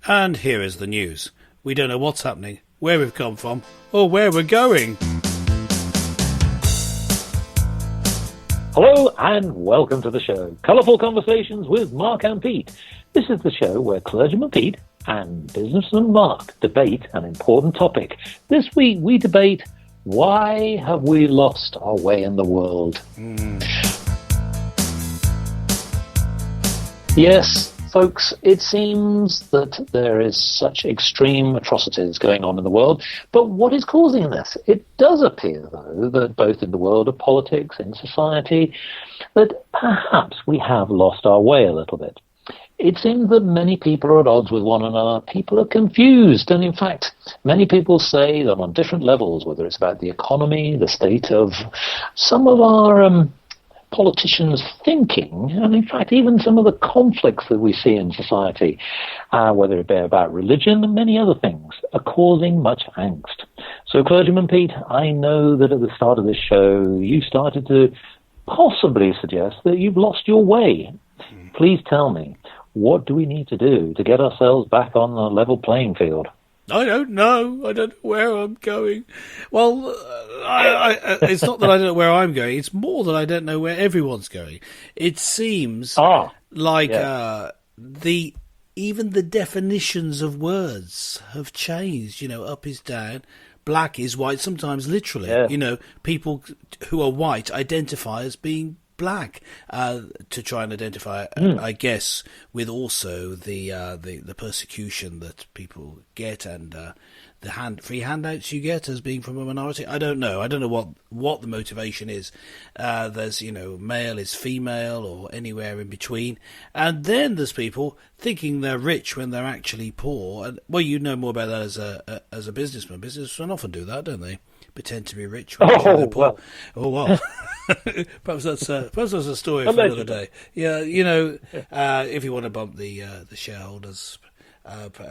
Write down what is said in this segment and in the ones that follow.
And here is the news. We don't know what's happening, where we've come from, or where we're going. Hello and welcome to the show. Colourful Conversations with Mark and Pete. This is the show where clergyman Pete and businessman Mark debate an important topic. This week we debate, why have we lost our way in the world? Yes, folks, it seems that there is such extreme atrocities going on in the world. But what is causing this? It does appear, though, that both in the world of politics, in society, that perhaps we have lost our way a little bit. It seems that many people are at odds with one another. People are confused. And in fact, many people say that on different levels, whether it's about the economy, the state of some of our politicians' thinking, and in fact even some of the conflicts that we see in society, whether it be about religion and many other things, are causing much angst. So Clergyman Pete, I know that at the start of this show you started to possibly suggest that you've lost your way. Please tell me, what do we need to do to get ourselves back on the level playing field? I don't know. I don't know where I'm going. Well, it's not that I don't know where I'm going. It's more that I don't know where everyone's going. It seems like even the definitions of words have changed. You know, up is down, black is white, sometimes literally. Yeah. You know, people who are white identify as being black to try and identify, I guess, with also the persecution that people get and the free handouts you get as being from a minority. I don't know what the motivation is. There's, you know, male is female or anywhere in between, and then there's people thinking they're rich when they're actually poor. And well, you know more about that as a businessman. Businessmen often do that, don't they? Pretend to be rich when they're poor. Well. Perhaps that's a story for another day. Yeah, you know, if you want to bump the shareholders'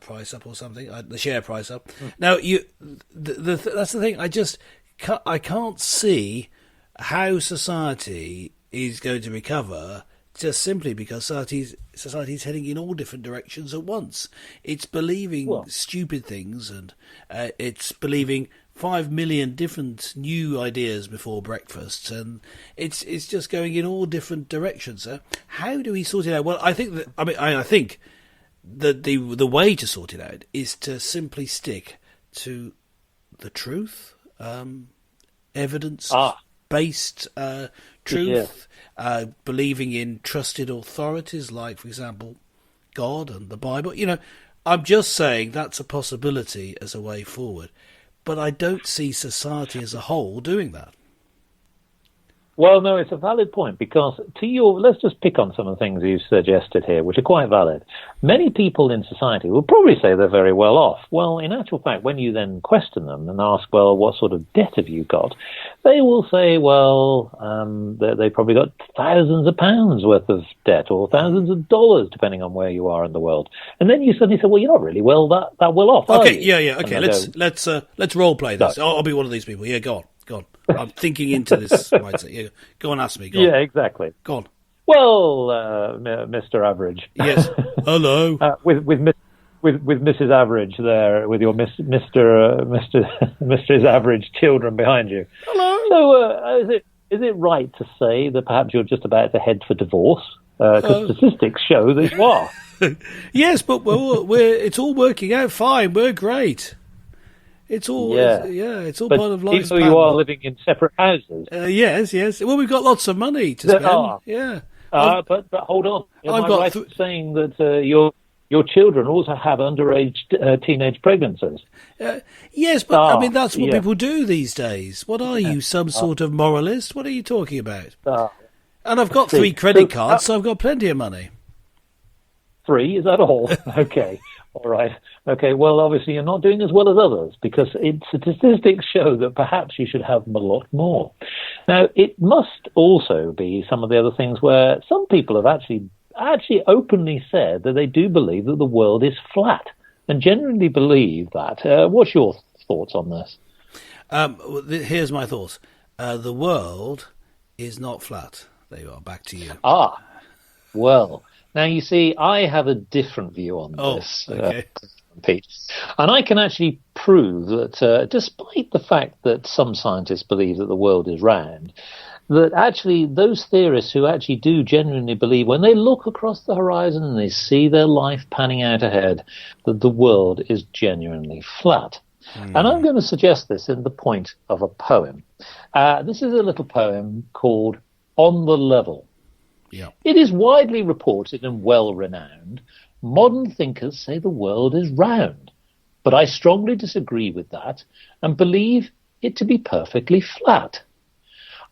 price up or something, the share price up. Now, that's the thing. I can't see how society is going to recover just simply because society's heading in all different directions at once. It's believing stupid things, and it's believing 5 million different new ideas before breakfast, and it's just going in all different directions. How do we sort it out? Well, I think that the way to sort it out is to simply stick to the truth, evidence-based truth, believing in trusted authorities like, for example, God and the Bible. You know, I'm just saying that's a possibility as a way forward. But I don't see society as a whole doing that. Well, no, it's a valid point, because let's just pick on some of the things you've suggested here, which are quite valid. Many people in society will probably say they're very well off. Well, in actual fact, when you then question them and ask, well, what sort of debt have you got? They will say, well, they probably got thousands of pounds worth of debt, or thousands of dollars, depending on where you are in the world. And then you suddenly say, well, you're not really that well off, are you? Okay. Let's role play this. No. I'll be one of these people. Yeah, go on. I'm thinking into this mindset. Yeah, go on, ask me. Go on. Yeah, exactly. Go on. Well, Mr. Average. Yes. Hello. With Mrs. Average there, with your Mr. Average children behind you. Hello. So, is it right to say that perhaps you're just about to head for divorce? Because statistics show that you are. Yes, but it's all working out fine. We're great. It's all it's all part of life. Even though you are living in separate houses. Yes. Well, we've got lots of money to spend. Yeah. But hold on. Am I right in saying that your children also have underage teenage pregnancies? Yes, but I mean that's what people do these days. What are you, some sort of moralist? What are you talking about? And I've got 3 credit cards, so I've got plenty of money. 3? Is that all? Okay. All right. Okay. Well, obviously you're not doing as well as others, because statistics show that perhaps you should have a lot more. Now, it must also be some of the other things where some people have actually openly said that they do believe that the world is flat, and genuinely believe that. What's your thoughts on this? Here's my thoughts. The world is not flat. There you are. Back to you. Well, Now, you see, I have a different view on this, Pete. And I can actually prove that despite the fact that some scientists believe that the world is round, that actually those theorists who actually do genuinely believe, when they look across the horizon and they see their life panning out ahead, that the world is genuinely flat. And I'm going to suggest this in the point of a poem. This is a little poem called On the Level. Yeah. It is widely reported and well-renowned. Modern thinkers say the world is round, but I strongly disagree with that and believe it to be perfectly flat.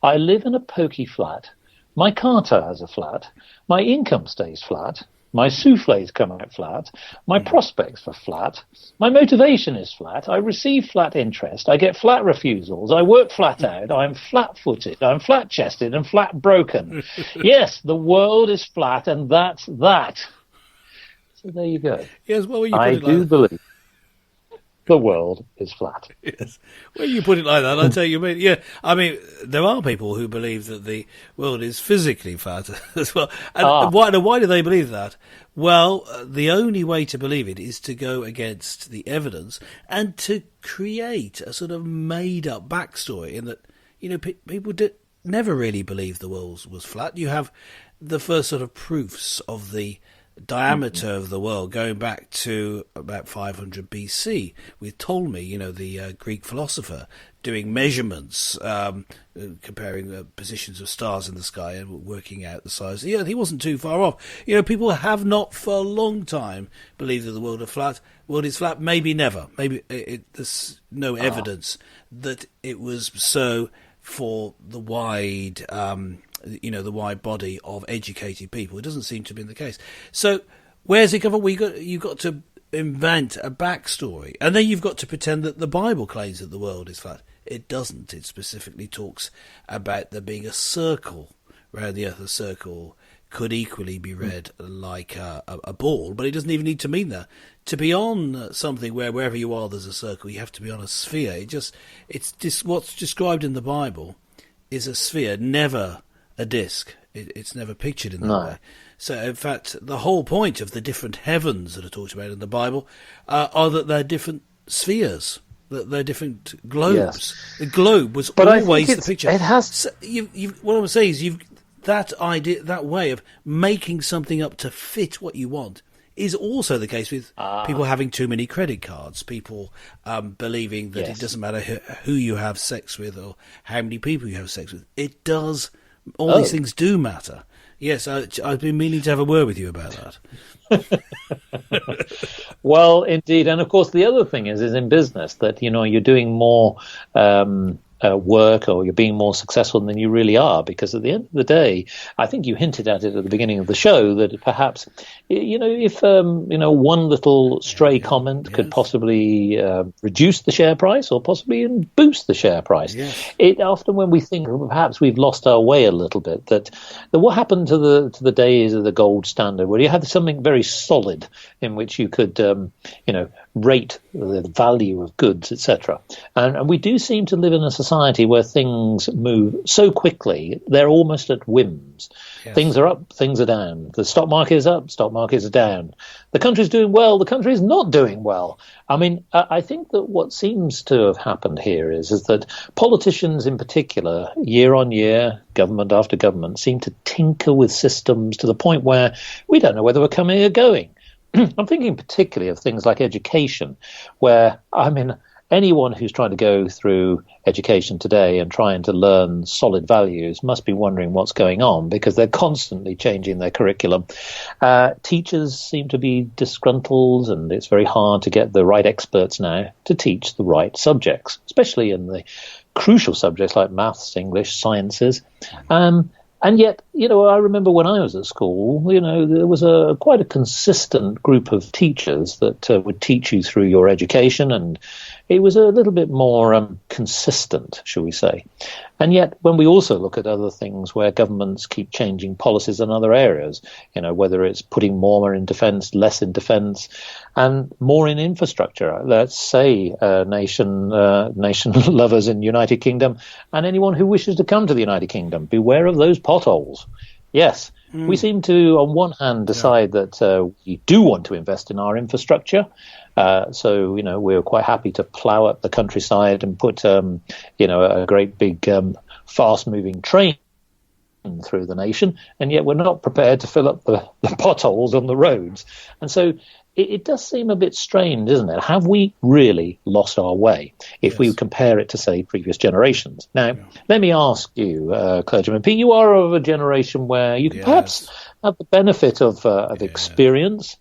I live in a pokey flat. My carter has a flat. My income stays flat. My souffles come out flat. My prospects are flat. My motivation is flat. I receive flat interest. I get flat refusals. I work flat out. I'm flat-footed. I'm flat-chested and flat-broken. Yes, the world is flat, and that's that. So there you go. Yes, well, when you I do believe the world is flat. Yes. When you put it like that, I tell you, I mean, there are people who believe that the world is physically flat as well. And why do they believe that? Well, the only way to believe it is to go against the evidence and to create a sort of made-up backstory in that, people never really believed the world was flat. You have the first sort of proofs of the diameter of the world going back to about 500 BC with Ptolemy, the Greek philosopher, doing measurements, comparing positions of stars in the sky and working out the size of the Earth. He wasn't too far off. People have not for a long time believed that the world is flat. Maybe never. Maybe there's no evidence that it was so for the wide the wide body of educated people. It doesn't seem to have been the case. So where's it come from? You've got to invent a backstory, and then you've got to pretend that the Bible claims that the world is flat. It doesn't. It specifically talks about there being a circle around the Earth. A circle could equally be read like a ball, but it doesn't even need to mean that. To be on something where wherever you are there's a circle, you have to be on a sphere. It's what's described in the Bible is a sphere, never a disc. It's never pictured in that way. So, in fact, the whole point of the different heavens that are talked about in the Bible are that they're different spheres, that they're different globes. Yes. The globe was always the picture. It has. So what I'm saying is, that idea, that way of making something up to fit what you want, is also the case with people having too many credit cards, people believing that it doesn't matter who you have sex with or how many people you have sex with. It does. All these things do matter. Yes, I've been meaning to have a word with you about that. Well, indeed. And of course, the other thing is in business that, you're doing more work, or you're being more successful than you really are, because at the end of the day, I think you hinted at it at the beginning of the show that perhaps, if one little stray comment could possibly reduce the share price or possibly boost the share price. Yes. It often, when we think perhaps we've lost our way a little bit, that what happened to the days of the gold standard, where you had something very solid in which you could rate the value of goods, etc. And we do seem to live in a society where things move so quickly, they're almost at whims. Yes. Things are up, things are down. The stock market is up, stock markets are down. The country's doing well, the country is not doing well. I mean, I think that what seems to have happened here is that politicians in particular, year on year, government after government, seem to tinker with systems to the point where we don't know whether we're coming or going. I'm thinking particularly of things like education, where, anyone who's trying to go through education today and trying to learn solid values must be wondering what's going on, because they're constantly changing their curriculum. Teachers seem to be disgruntled, and it's very hard to get the right experts now to teach the right subjects, especially in the crucial subjects like maths, English, sciences. And yet, I remember when I was at school, there was quite a consistent group of teachers that would teach you through your education, and it was a little bit more consistent, shall we say. And yet, when we also look at other things where governments keep changing policies in other areas, whether it's putting more in defence, less in defence, and more in infrastructure. Let's say nation lovers in United Kingdom and anyone who wishes to come to the United Kingdom, beware of those potholes. Yes, We seem to, on one hand, decide that we do want to invest in our infrastructure. So, we're quite happy to plough up the countryside and put, a great big fast-moving train through the nation, and yet we're not prepared to fill up the potholes on the roads. And so it does seem a bit strange, doesn't it? Have we really lost our way if we compare it to, say, previous generations? Now, let me ask you, Clergyman Pete, you are of a generation where you can perhaps have the benefit of experience,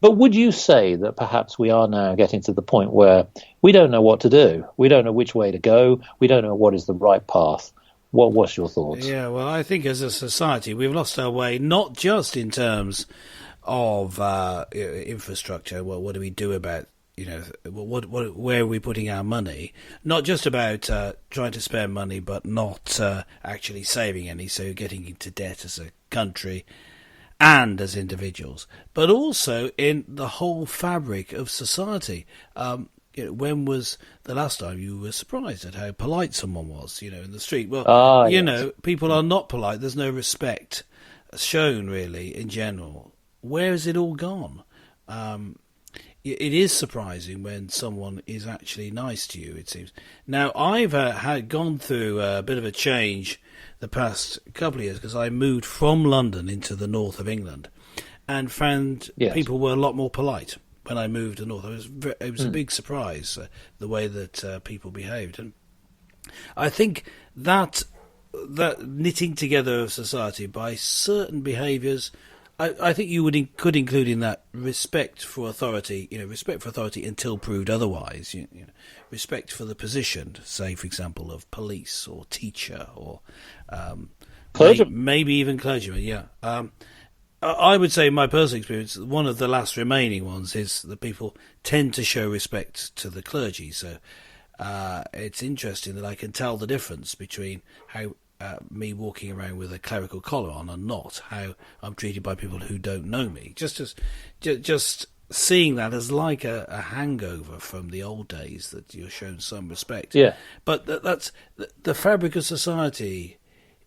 but would you say that perhaps we are now getting to the point where we don't know what to do? We don't know which way to go. We don't know what is the right path. What's your thoughts? Yeah, well, I think as a society we've lost our way, not just in terms of infrastructure. Well, what do we do about, where are we putting our money? Not just about trying to spend money, but not actually saving any, so getting into debt as a country and as individuals, but also in the whole fabric of society. When was the last time you were surprised at how polite someone was, in the street? Well, people are not polite. There's no respect shown, really, in general. Where has it all gone? It is surprising when someone is actually nice to you, it seems. Now, I've had gone through a bit of a change the past couple of years because I moved from London into the north of England and found people were a lot more polite. When I moved to north, it was a big surprise the way that people behaved, and I think that knitting together of society by certain behaviours, I think you could include in that respect for authority. Respect for authority until proved otherwise. Respect for the position, say for example, of police or teacher or maybe even clergyman. Yeah. I would say, in my personal experience, one of the last remaining ones is that people tend to show respect to the clergy. So it's interesting that I can tell the difference between how me walking around with a clerical collar on and not, how I'm treated by people who don't know me. Just seeing that as like a hangover from the old days, that you're shown some respect. Yeah. But that's the fabric of society.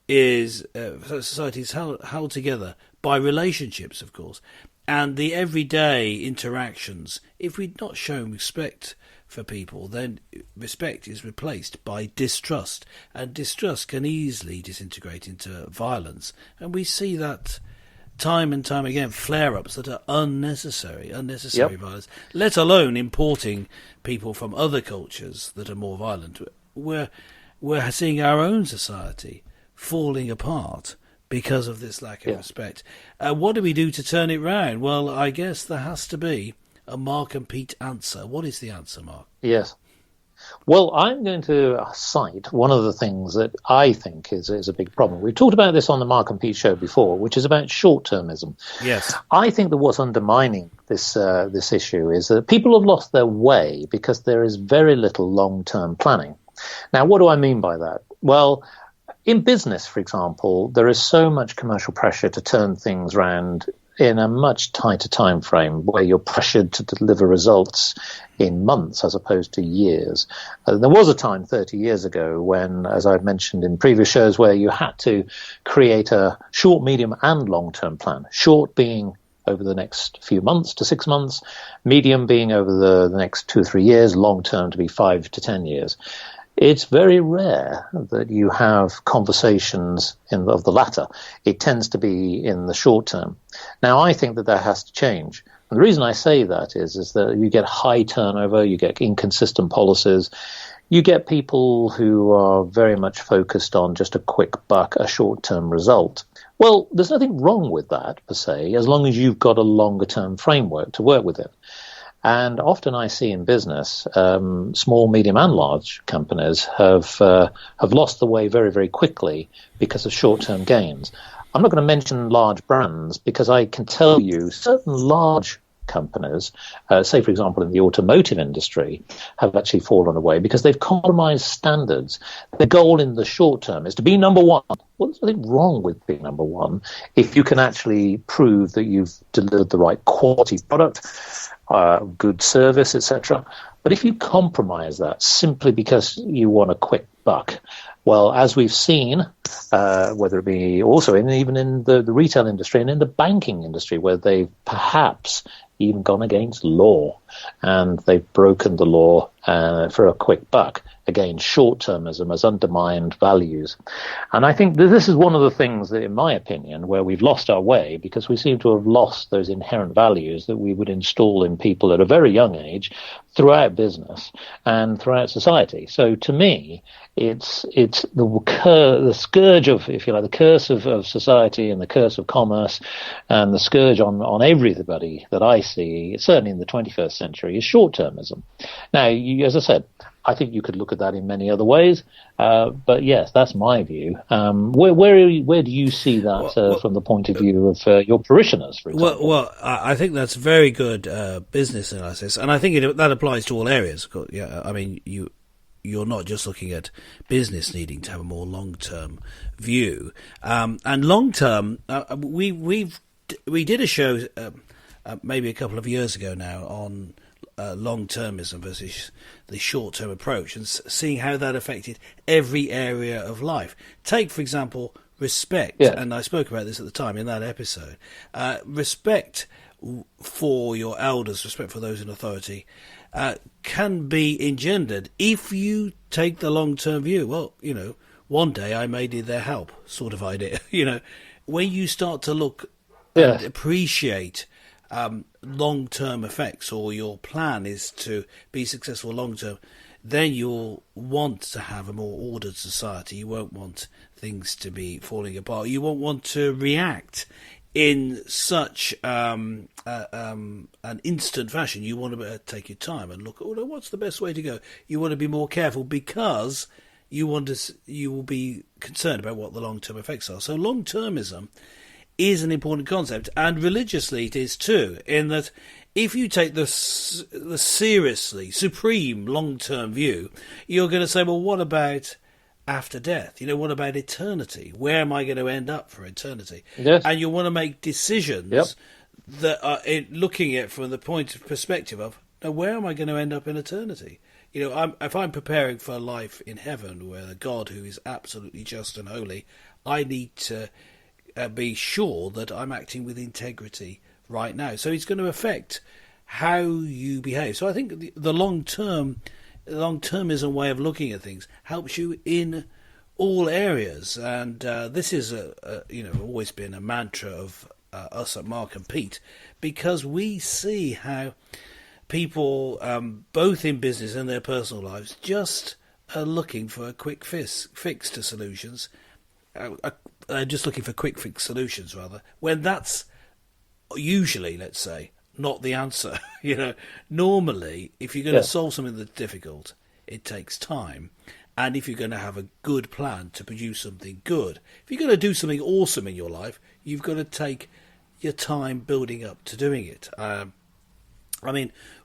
Society is held together by relationships, of course, and the everyday interactions. If we'd not shown respect for people, then respect is replaced by distrust, and distrust can easily disintegrate into violence, and we see that time and time again, flare-ups that are unnecessary violence, let alone importing people from other cultures that are more violent. We're seeing our own society falling apart because of this lack of respect. What do we do to turn it round? Well, I guess there has to be a Mark and Pete answer. What is the answer, Mark? Yes. Well, I'm going to cite one of the things that I think is a big problem. We've talked about this on the Mark and Pete show before, which is about short-termism. Yes. I think that what's undermining this issue is that people have lost their way because there is very little long-term planning. Now, what do I mean by that? Well, in business, for example, there is so much commercial pressure to turn things around in a much tighter time frame, where you're pressured to deliver results in months as opposed to years. There was a time 30 years ago when, as I've mentioned in previous shows, where you had to create a short, medium and long-term plan. Short being over the next few months to 6 months, medium being over the next 2 or 3 years, long-term to be 5 to 10 years. It's very rare that you have conversations of the latter. It tends to be in the short term. Now, I think that has to change. And the reason I say that is that you get high turnover, you get inconsistent policies, you get people who are very much focused on just a quick buck, a short-term result. Well, there's nothing wrong with that, per se, as long as you've got a longer-term framework to work within. And often I see in business, small, medium and large companies have lost the way very, very quickly because of short-term gains. I'm not going to mention large brands because I can tell you certain large companies, say, for example, in the automotive industry, have actually fallen away because they've compromised standards. The goal in the short term is to be number one. Well, there's nothing wrong with being number one if you can actually prove that you've delivered the right quality product, good service, etc. But if you compromise that simply because you want a quick buck, Well, as we've seen, whether it be also even in the retail industry and in the banking industry, where they've perhaps even gone against law and they've broken the law for a quick buck. Again, short-termism has undermined values. And I think this is one of the things that, in my opinion, where we've lost our way, because we seem to have lost those inherent values that we would install in people at a very young age throughout business and throughout society. So to me, it's the scourge of, if you like, the curse of society and the curse of commerce and the scourge on everybody that I see, certainly in the 21st century, is short-termism. Now, as I said, I think you could look at that in many other ways, but yes, that's my view. Where do you see that from the point of view of your parishioners, for example? Well, I think that's very good business analysis, and I think that applies to all areas. Yeah, I mean, you're not just looking at business needing to have a more long-term view, and long-term. We did a show maybe a couple of years ago now on long-termism versus the short-term approach, and seeing how that affected every area of life. Take, for example, respect, and I spoke about this at the time in that episode. Respect for your elders, respect for those in authority, can be engendered if you take the long-term view. Well, one day I may need their help, sort of idea. When you start to look and appreciate long-term effects, or your plan is to be successful long-term, then you'll want to have a more ordered society. You won't want things to be falling apart. You won't want to react in such an instant fashion. You want to take your time and look at what's the best way to go. You want to be more careful because you will be concerned about what the long-term effects are. So long-termism is an important concept, and religiously it is too, in that if you take the seriously supreme long-term view, you're going to say, well, what about after death? What about eternity? Where am I going to end up for eternity? Yes. And you want to make decisions that are looking at from the point of perspective of, now, where am I going to end up in eternity? If I'm preparing for life in heaven, where the God who is absolutely just and holy, I need to be sure that I'm acting with integrity right now. So it's going to affect how you behave. So I think the long-termism way of looking at things helps you in all areas. And this is always been a mantra of us at Mark and Pete, because we see how people, both in business and their personal lives, just are looking for a quick fix to solutions. Just looking for quick fix solutions, rather, when that's usually, let's say, not the answer. Normally, if you're going to solve something that's difficult, it takes time. And if you're going to have a good plan to produce something good, if you're going to do something awesome in your life, you've got to take your time building up to doing it.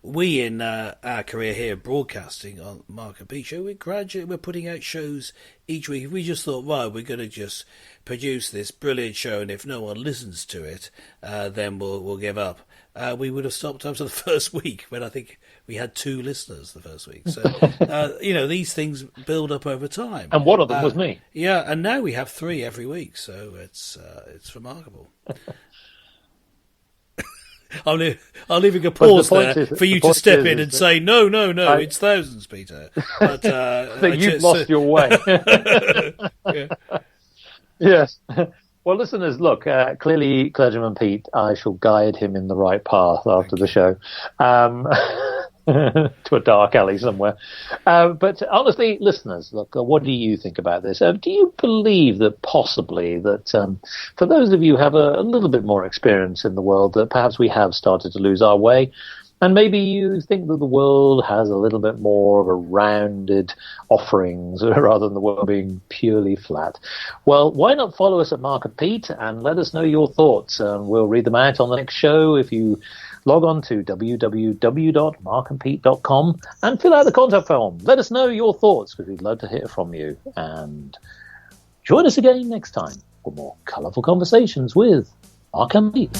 We in our career here broadcasting on Mark and Pete Show, we're putting out shows each week. If we just thought, right, we're going to just produce this brilliant show, and if no one listens to it, then we'll give up. We would have stopped after the first week, when I think we had 2 listeners the first week. So, these things build up over time. And one of them was me. Yeah, and now we have 3 every week, so it's remarkable. I'm leaving a pause there for you to step in and say, no, it's thousands, Peter. But, I think you've lost your way. Yes. Well, listeners, look, clearly, Clergyman Pete, I shall guide him in the right path after the show. To a dark alley somewhere. But honestly, listeners, look, what do you think about this? Do you believe that possibly that for those of you who have a little bit more experience in the world, that perhaps we have started to lose our way? And maybe you think that the world has a little bit more of a rounded offerings rather than the world being purely flat. Well, why not follow us at Mark and Pete and let us know your thoughts. We'll read them out on the next show if you log on to www.markandpete.com and fill out the contact form. Let us know your thoughts, because we'd love to hear from you. And join us again next time for more colourful conversations with Mark and Pete.